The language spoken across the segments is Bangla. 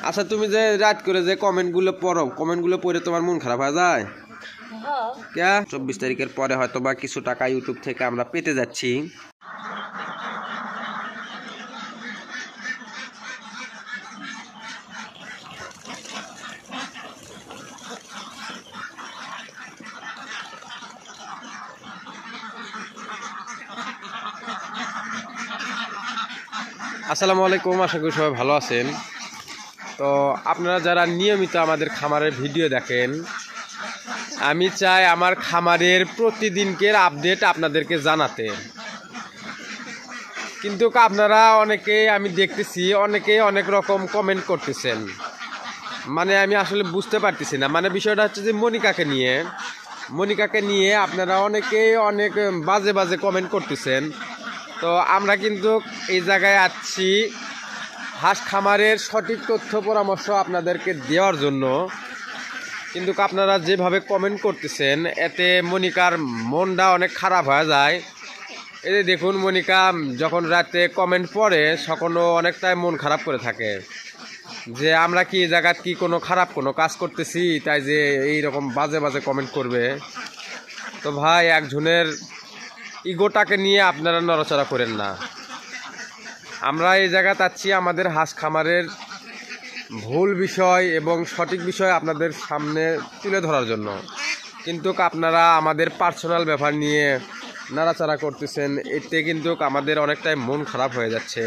আচ্ছা তুমি যে রাত করে যে কমেন্টগুলো পড়ো, কমেন্টগুলো পড়ে তোমার মন খারাপ হয়ে যায়? কে 24 তারিখের পরে হয়তো বা কিছু টাকা ইউটিউব থেকে আমরা পেতে যাচ্ছি। আসসালামু আলাইকুম, আশা করি সবাই ভালো আছেন। তো আপনারা যারা নিয়মিত আমাদের খামারের ভিডিও দেখেন, আমি চাই আমার খামারের প্রতিদিনকের আপডেট আপনাদেরকে জানাতে। কিন্তু আপনারা অনেকেই আমি দেখতেছি অনেকেই অনেক রকম কমেন্ট করতেছেন, মানে আমি আসলে বুঝতে পারতেছি না। মানে বিষয়টা হচ্ছে যে মনিকাকে নিয়ে আপনারা অনেকেই অনেক বাজে বাজে কমেন্ট করতেছেন। তো আমরা কিন্তু এই জায়গায় আসছি হাঁস খামারের সঠিক তথ্য পরামর্শ আপনাদেরকে দেওয়ার জন্য। কিন্তু আপনারা যেভাবে কমেন্ট করতেছেন এতে মনিকার মনটা অনেক খারাপ হয়ে যায়। এই যে দেখুন, মনিকা যখন রাতে কমেন্ট পড়ে তখনও অনেকটাই মন খারাপ করে থাকে যে আমরা কি এই জায়গায় কি কোনো খারাপ কোনো কাজ করতেছি তাই যে এইরকম বাজে বাজে কমেন্ট করবে। তো ভাই, একজনের ইগোটাকে নিয়ে আপনারা নড়াচড়া করেন না। আমরা এই জায়গায় চাচ্ছি আমাদের হাঁস খামারের ভুল বিষয় এবং সঠিক বিষয় আপনাদের সামনে তুলে ধরার জন্য। কিন্তু আপনারা আমাদের পার্সোনাল ব্যাপার নিয়ে নাড়াচাড়া করতেছেন, এতে কিন্তু আমাদের অনেকটাই মন খারাপ হয়ে যাচ্ছে।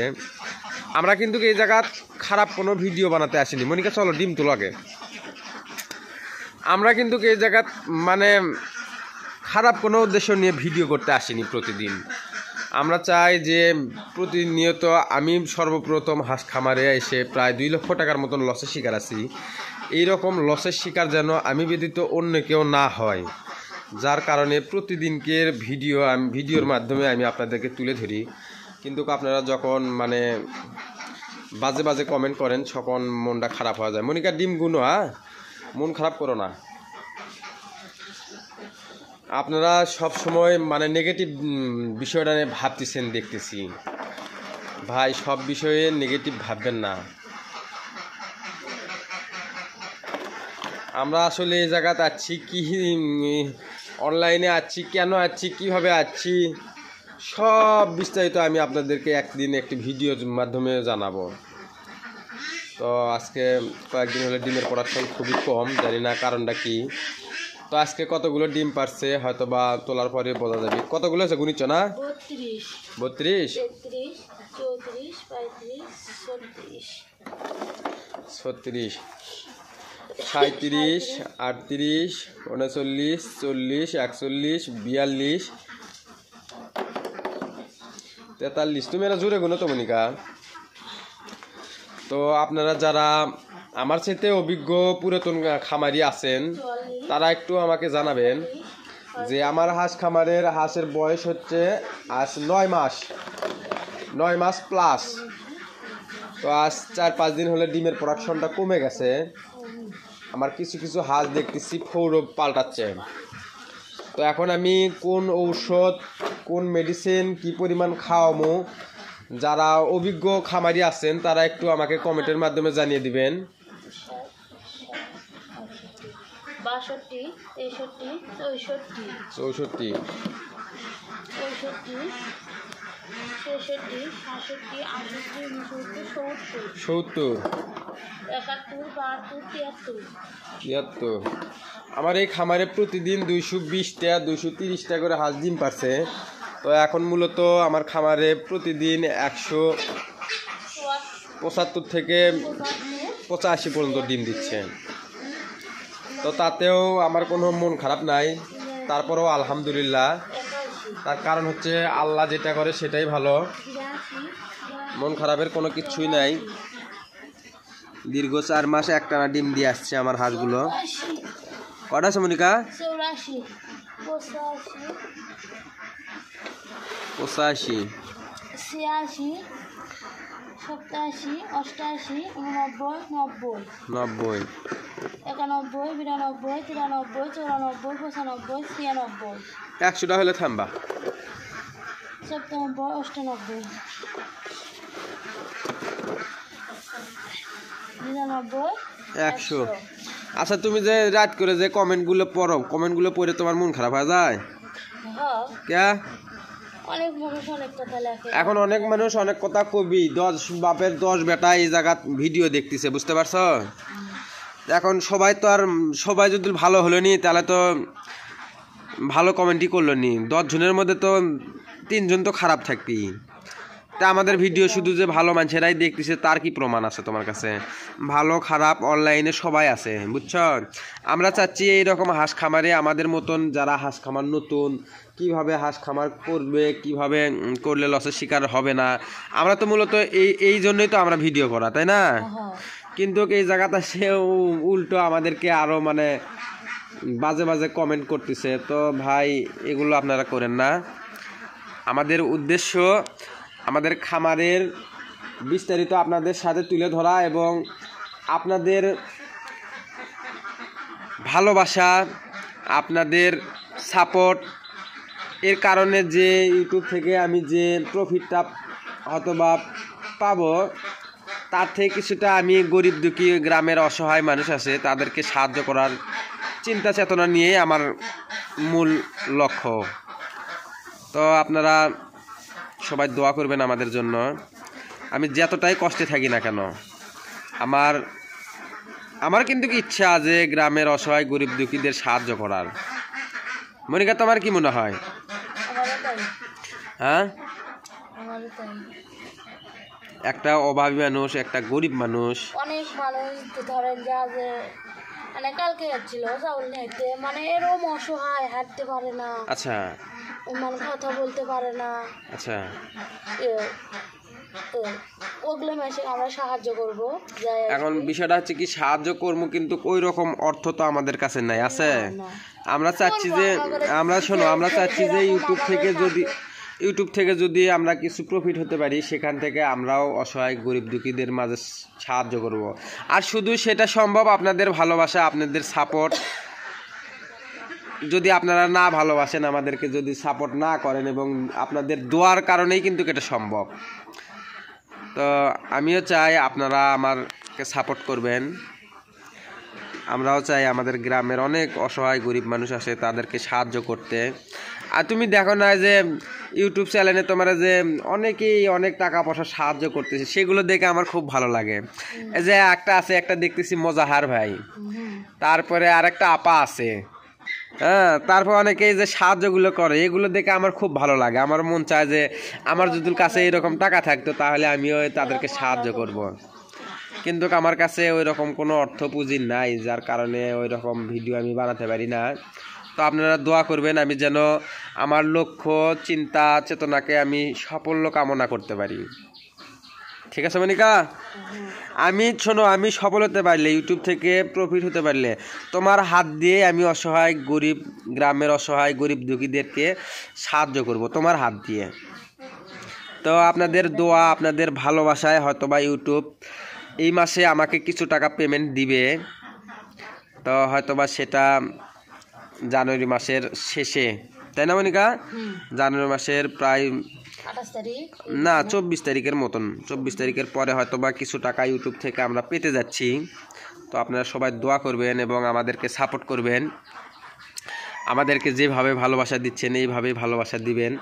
আমরা কিন্তু এই জায়গা খারাপ কোনো ভিডিও বানাতে আসিনি। মনিকা চলো ডিম তোলো আগে। আমরা কিন্তু এই জায়গা মানে খারাপ কোনো উদ্দেশ্য নিয়ে ভিডিও করতে আসিনি প্রতিদিন। আমরা চাই যে প্রতিনিয়ত আমি সর্বপ্রথম হাঁস খামারে এসে প্রায় 2 লক্ষ টাকার মতন লসের শিকার আছি। এইরকম লসের শিকার যেন আমি ব্যতীত অন্য কেউ না হয়, যার কারণে প্রতিদিনকের ভিডিওর মাধ্যমে আমি আপনাদেরকে তুলে ধরি। কিন্তু আপনারা যখন মানে বাজে বাজে কমেন্ট করেন তখন মনটা খারাপ হয়ে যায়। মনিকা ডিম গুনো, মন খারাপ করো না। আপনারা সব সময় মানে নেগেটিভ বিষয়টা নিয়ে ভাবতেছেন দেখতেছি। ভাই, সব বিষয়ে নেগেটিভ ভাববেন না। আমরা আসলে এই জায়গাতে আছি কি, অনলাইনে আছি কেন আছি, কিভাবে আছি, সব বিস্তারিত আমি আপনাদেরকে একদিন একটি ভিডিওর মাধ্যমে জানাবো। তো আজকে কয়েকদিন হলে ডিমের প্রোডাকশন খুবই কম, জানি না কারণটা কি। তো আজকে কতগুলো ডিম পারছে হয়তো বা তোলার পরে বোঝা যাবে। কতগুলো আছে গুনিচ্ছ না? 32, 36, 37, 38, 39, 40, 41, 42, 43। তুমি এরা জোরে গুনো তো মনিকা। তো আপনারা যারা আমার সাথে অভিজ্ঞ পুরাতন খামারি আছেন তারা একটু আমাকে জানাবেন যে আমার হাঁস খামারের হাঁসের বয়স হচ্ছে আজ 9 মাস প্লাস। তো আজ 4-5 দিন হলে ডিমের প্রোডাকশনটা কমে গেছে। আমার কিছু কিছু হাঁস দেখতেছি ফৌর পাল্টাচ্ছে। তো এখন আমি কোন ঔষধ, কোন মেডিসিন, কি পরিমাণ খাওয়াবো, যারা অভিজ্ঞ খামারি আছেন তারা একটু আমাকে কমেন্টের মাধ্যমে জানিয়ে দিবেন। 62, 63, 64, 64, 65, 66, 67, 68, 69, 70, 71, 72, 73। আমার এই খামারে প্রতিদিন 220টা 230টা করে হাঁস ডিম পারছে। তো এখন মূলত আমার খামারে প্রতিদিন 175 থেকে 85 পর্যন্ত ডিম দিচ্ছে। তো তাতেও আমার কোনো মন খারাপ নাই, তারপরেও আলহামদুলিল্লাহ। তার কারণ হচ্ছে আল্লাহ যেটা করে সেটাই ভালো, মন খারাপের কোনো কিছুই নাই। দীর্ঘ 4 মাস একটানা ডিম দিয়ে আসছে আমার হাঁসগুলো। কটা আছে মনিকা? 84, 85, 86, 87, 88, 89, 90, 90, 91, 92, 93, 94, 95, 96, 100টা হলে থামবা। 97, 98, 99, 99 100। আচ্ছা তুমি যে রাত করে যে কমেন্টগুলো পড়ো, কমেন্টগুলো পড়ে তোমার মন খারাপ হয়ে যায়? হ্যাঁ, কে? অনেক মানুষ অনেক কথা লেখে। এখন অনেক মানুষ অনেক কথা কবি, 10 বাপের 10 বেটা এই জায়গা ভিডিও দেখতেছে, বুঝতে পারছো? এখন সবাই তো আর সবাই যদি ভালো হলো নি তাহলে তো ভালো কমেন্টই করলো নি, 10 জনের মধ্যে তো 3 জন তো খারাপ থাকবি। তা আমাদের ভিডিও শুধু যে ভালো মানুষেরাই দেখতেছে তার কি প্রমাণ আছে তোমার কাছে? ভালো খারাপ অনলাইনে সবাই আছে, বুঝছো? আমরা চাচ্ছি এইরকম হাঁস খামারে আমাদের মতন যারা হাঁস খামার নতুন, কিভাবে হাঁস খামার করবে, কিভাবে করলে লসের শিকার হবে না। আমরা তো মূলত এই জন্যই তো আমরা ভিডিও করা, তাই না? হ্যাঁ, কিন্তু এই জায়গাটা সে উল্টো আমাদেরকে আরো মানে বাজে বাজে কমেন্ট করতেছে। তো ভাই এগুলো আপনারা করেন না। আমাদের উদ্দেশ্য আমাদের খামারের বিস্তারিত আপনাদের সাথে তুলে ধরা এবং আপনাদের ভালোবাসা, আপনাদের সাপোর্ট এর কারণে যে ইউটিউব থেকে আমি যে প্রফিটটা হয়তোবা পাবো তার থেকে কিছুটা আমি গরিব দুঃখী গ্রামের অসহায় মানুষ আছে তাদেরকে সাহায্য করার চিন্তা চেতনা নিয়ে আমার মূল লক্ষ্য। তো আপনারা সবাই দোয়া করবেন আমাদের জন্য। আমি যতটাই কষ্টে থাকি না কেন আমার কিন্তু ইচ্ছা যে গ্রামের অসহায় গরিব দুঃখীদের সাহায্য করার। মনিকা তোমার কি মনে হয়? আমারও তাই, হ্যাঁ, আমারও তাই। একটা অভাবী মানুষ, একটা গরিব মানুষ, অনেক মানুষ তো ধরেন যা যে মানে কালকে যাচ্ছিল চাউল নিতে, মানে এরকম অসহায়, হাঁটতে পারে না, আচ্ছা মানে কথা বলতে পারে না, আচ্ছা ওগুলো মেশে আমরা সাহায্য করবো। যাই আর এখন কি। বিষয়টা হচ্ছে কি সাহায্য করবো কিন্তু ওই রকম অর্থ তো আমাদের কাছে নাই, আছে? না। আমরা চাচ্ছি যে আমরা চাচ্ছি যে ইউটিউব থেকে যদি আমরা কিছু প্রফিট হতে পারি সেখান থেকে আমরাও অসহায় গরিব দুঃখীদের মাঝে সাহায্য করব। আর শুধু সেটা সম্ভব আপনাদের ভালোবাসা, আপনাদের সাপোর্ট। যদি আপনারা না ভালোবাসেন, আমাদেরকে যদি সাপোর্ট না করেন এবং আপনাদের দোয়ার কারণেই কিন্তু এটা সম্ভব। তো আমিও চাই আপনারা আমাকে সাপোর্ট করবেন। আমরাও চাই আমাদের গ্রামের অনেক অসহায় গরিব মানুষ আছে তাদেরকে সাহায্য করতে। আর তুমি দেখো না যে ইউটিউব চ্যানেলে তোমার যে অনেকেই অনেক টাকা পয়সা সাহায্য করতেছে, সেগুলো দেখে আমার খুব ভালো লাগে। এই যে একটা দেখতেছি মজাহার ভাই, তারপরে আরেকটা আপা আছে, হ্যাঁ, তারপর অনেকেই যে সাহায্যগুলো করে এগুলো দেখে আমার খুব ভালো লাগে। আমার মন চায় যে আমার যদি কাছে এরকম টাকা থাকতো তাহলে আমিও তাদেরকে সাহায্য করব। কিন্তু আমার কাছে ওই রকম কোনো অর্থ পুঁজি নাই, যার কারণে ওই রকম ভিডিও আমি বানাতে পারি না। তো আপনারা দোয়া করবেন আমি যেন আমার লক্ষ্য চিন্তা চেতনাকে আমি সাফল্য কামনা করতে পারি। ঠিক আছে মনিকা? আমি সফল হতে পারলে, ইউটিউব থেকে প্রফিট হতে পারলে তোমার হাত দিয়ে আমি অসহায় গরিব গ্রামের অসহায় গরিব দুঃখীদেরকে সাহায্য করব তোমার হাত দিয়ে। তো আপনাদের দোয়া, আপনাদের ভালোবাসায় হয়তোবা ইউটিউব এই মাসে আমাকে কিছু টাকা পেমেন্ট দিবে। তো হয়তোবা সেটা জানুয়ারি মাসের শেষে, তাই না মনিকা? জানুয়ারি মাসের প্রায় 28 তারিখ না 24 তারিখের মতন, 24 তারিখের পরে হয়তোবা কিছু টাকা ইউটিউব থেকে আমরা পেতে যাচ্ছি। তো আপনারা সবাই দোয়া করবেন এবং আমাদেরকে সাপোর্ট করবেন। আমাদেরকে যেভাবে ভালোবাসা দিচ্ছেন এইভাবেই ভালোবাসা দিবেন।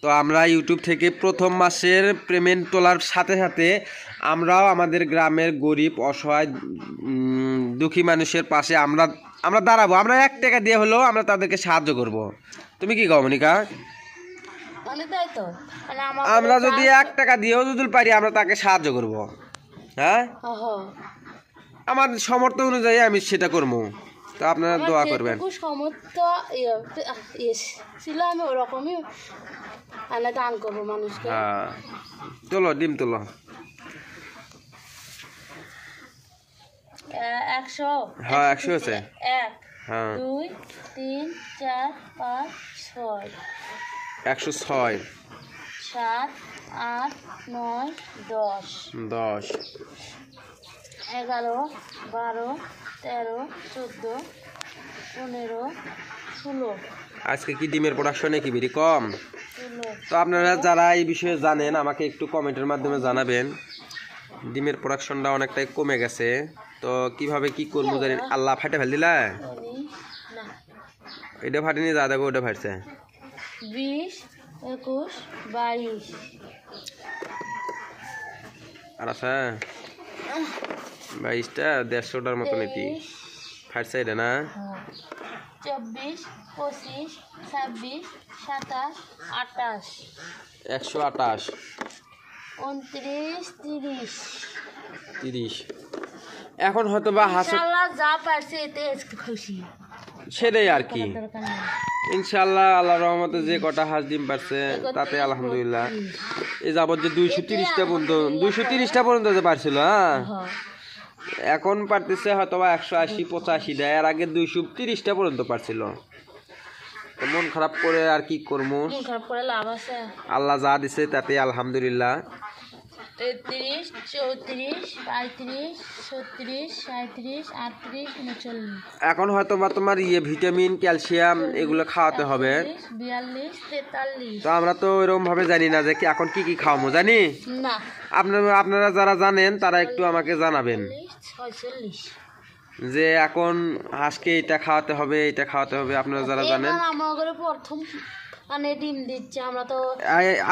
তো আমরা ইউটিউব থেকে প্রথম মাসের পেমেন্ট তোলার সাথে সাথে আমরাও আমাদের গ্রামের গরিব অসহায় দুঃখী মানুষের পাশে আমরা দাঁড়াবো। আমরা 1 টাকা দিয়ে হলেও আমরা তাদেরকে সাহায্য করব। তুমি কি কও মনিকা? মানে তাই তো, মানে আমরা যদি 1 টাকা দিয়েও যদি পারি আমরা তাকে সাহায্য করব। হ্যাঁ, আমার সামর্থ্য অনুযায়ী আমি সেটা করবো। তো আপনারা দোয়া করবেন। সামর্থ্য ছিল আমি ওরকমই মানে দান করবো মানুষকে। হ্যাঁ, তোলো ডিম তোলো। 100। হ্যাঁ 100 আছে। 1 হ্যাঁ 2 3 4 5 6 106 7 8 9 10 10 11 12 13 14 15 16 আজকে কি ডিমের প্রোডাকশনে কি বেশি কম? 16 তো আপনারা যারা এই বিষয়ে জানেন আমাকে একটু কমেন্টের মাধ্যমে জানাবেন। ডিমের প্রোডাকশনটা অনেকটাই কমে গেছে। তো কিভাবে কি করবো জানি আল্লাহ ফাটে ফেল দিলা না এটা ফাটেনি যা দেখো ওটা ফাটছে 20 21 22 আর আছে 22টা 150টার মতো নাকি ফাটছে এটা না 24 25 26 27 28 128 29 30 30 এখন হয়তো বা হাসে ইনশাআল্লাহ যা পারছে এতে খুশি সেটাই আর কি দরকার নেই ইনশাআল্লাহ আল্লাহর রহমতে যে কটা হাঁস ডিম পারছে তাতে আলহামদুলিল্লাহ এই যাবত যে 230টা পর্যন্ত 230টা পর্যন্ত যে পারছিল হ্যাঁ এখন পারতেছে হয়তো বা 180 85টা এর আগে 230টা পর্যন্ত পারছিল তো মন খারাপ করে আর কি করবো মন খারাপ করে লাভ আছে আল্লাহ যা দিছে তাতে আলহামদুলিল্লাহ 33 34 35 36 37 38 39 এখন হয়তো বা তোমার ভিটামিন ক্যালসিয়াম এগুলো খাওয়াতে হবে 42 43 তো আমরা তো এরকম ভাবে জানি না যে এখন কি কি খাওয়াবো জানি না আপনারা যারা জানেন তারা একটু আমাকে জানাবেন 46 যে এখন হাঁসকে এটা খাওয়াতে হবে আপনারা যারা জানেন আমার প্রথম মানে ডিম দিচ্ছে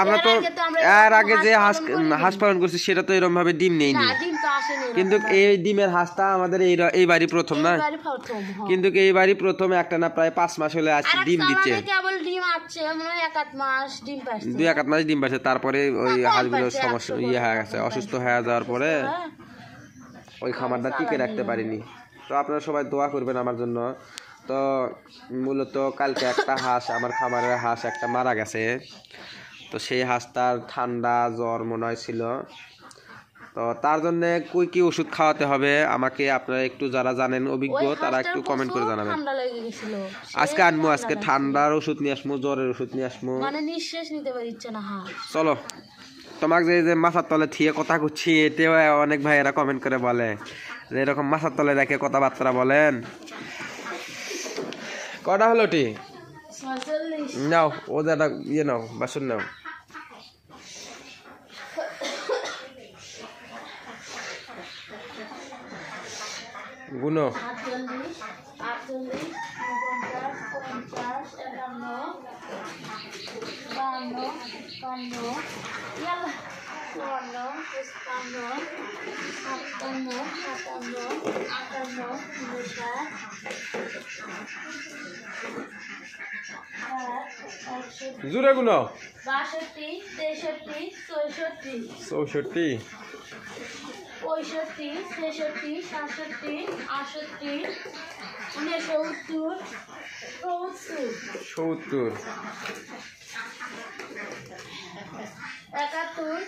আমরা তো এর আগে যে হাঁস পালন করছি সেটা তো এরকম ভাবে ডিম নেই ডিম তো আসেনি কিন্তু এই ডিমের হাঁসটা আমাদের এই বাড়ি প্রথম না কিন্তু এই বাড়ি প্রথম একটা না প্রায় 5 মাস হলে আজকে ডিম দিচ্ছে কেবল ডিম আসছে মানে 1 মাস ডিম পাচ্ছে 2-1 মাস ডিম পাচ্ছে তারপরে ওই হাঁসগুলোর সমস্যা হয়ে গেছে অসুস্থ হয়ে যাওয়ার পরে ওই খামারটা টিকে রাখতে পারিনি তো আপনারা সবাই দোয়া করবেন আমার জন্য তো মূলত কালকে একটা হাঁস আমার খামারের হাঁস একটা মারা গেছে তো সেই হাঁসটার ঠান্ডা জ্বর মনে হয় ছিল তো তার জন্য কি ওষুধ খাওয়াতে হবে আমাকে আপনারা একটু যারা জানেন অভিজ্ঞ তারা একটু কমেন্ট করে জানাবেন আজকে আজকে ঠান্ডার ওষুধ নিয়ে আসবো জ্বরের ওষুধ নিয়ে আসবো মানে নিঃশ্বাস নিতে পারছে না হাঁস চলো তোমাকে যে মাথার তলে থিয়ে কথা করছি এতেও অনেক ভাইয়েরা কমেন্ট করে বলে যে এরকম মাথার তলে রেখে কথাবার্তা বলেন কটা হলো টি নাও ও দাদা নাও বাসন নাও গুনো 58 জুড়ে গুনো 62 63 64 64 65 66 67 68 69 70 71 72 73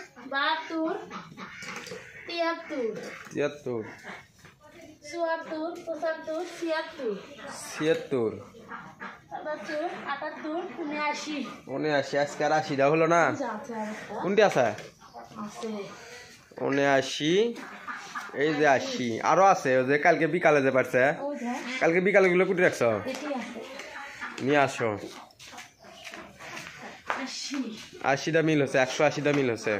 73 74 75 76 76 78 79 79 আজকে আর 80টা হলো না কোনটি আছে 79 এই যে 80 আরো আছে ওই যে কালকে বিকালে যে পারছে কালকে বিকালে গুলো কুটি রাখছো নিয়ে আসো 80টা মিল হচ্ছে 180টা মিল হচ্ছে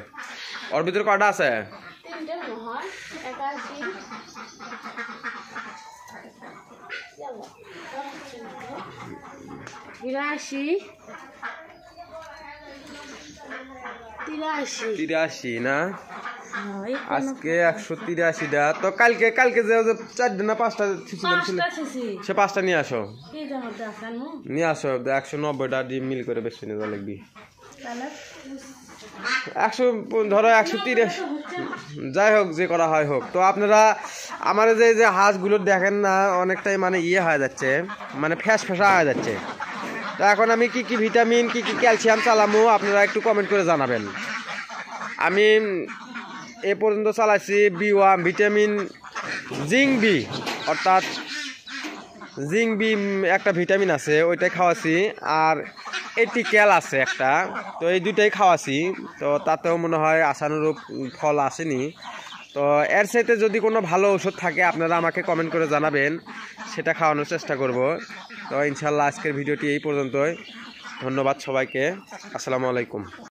ওর ভিতরে কটা আছে তিরাশি না আজকে 183টা তো কালকে যে 4টা না 5টা সে 5টা নিয়ে আসো 190টা ডিম মিল করে বেশি নিয়ে যাওয়া লাগবে 100 ধরো 130 যাই হোক যে করা হয় হোক তো আপনারা আমার যে হাঁসগুলো দেখেন না অনেকটাই মানে হয়ে যাচ্ছে মানে ফ্যাসা হয়ে যাচ্ছে তো এখন আমি কি ভিটামিন কি ক্যালসিয়াম চালামো আপনারা একটু কমেন্ট করে জানাবেন আমি এ পর্যন্ত চালাইছি B1 ভিটামিন জিঙ্ক বি অর্থাৎ জিঙ্ক বি একটা ভিটামিন আছে ওইটাই খাওয়াছি আর এটিক্যাল আছে একটা তো এই দুইটাই খাওয়াছি তো তাতেও মনে হয় আশানুরূপ ফল আসেনি তো এর সাথে যদি কোনো ভালো ওষুধ থাকে আপনারা আমাকে কমেন্ট করে জানাবেন সেটা খাওয়ানোর চেষ্টা করব তো ইনশাল্লাহ আজকের ভিডিওটি এই পর্যন্তই ধন্যবাদ সবাইকে আসসালামু আলাইকুম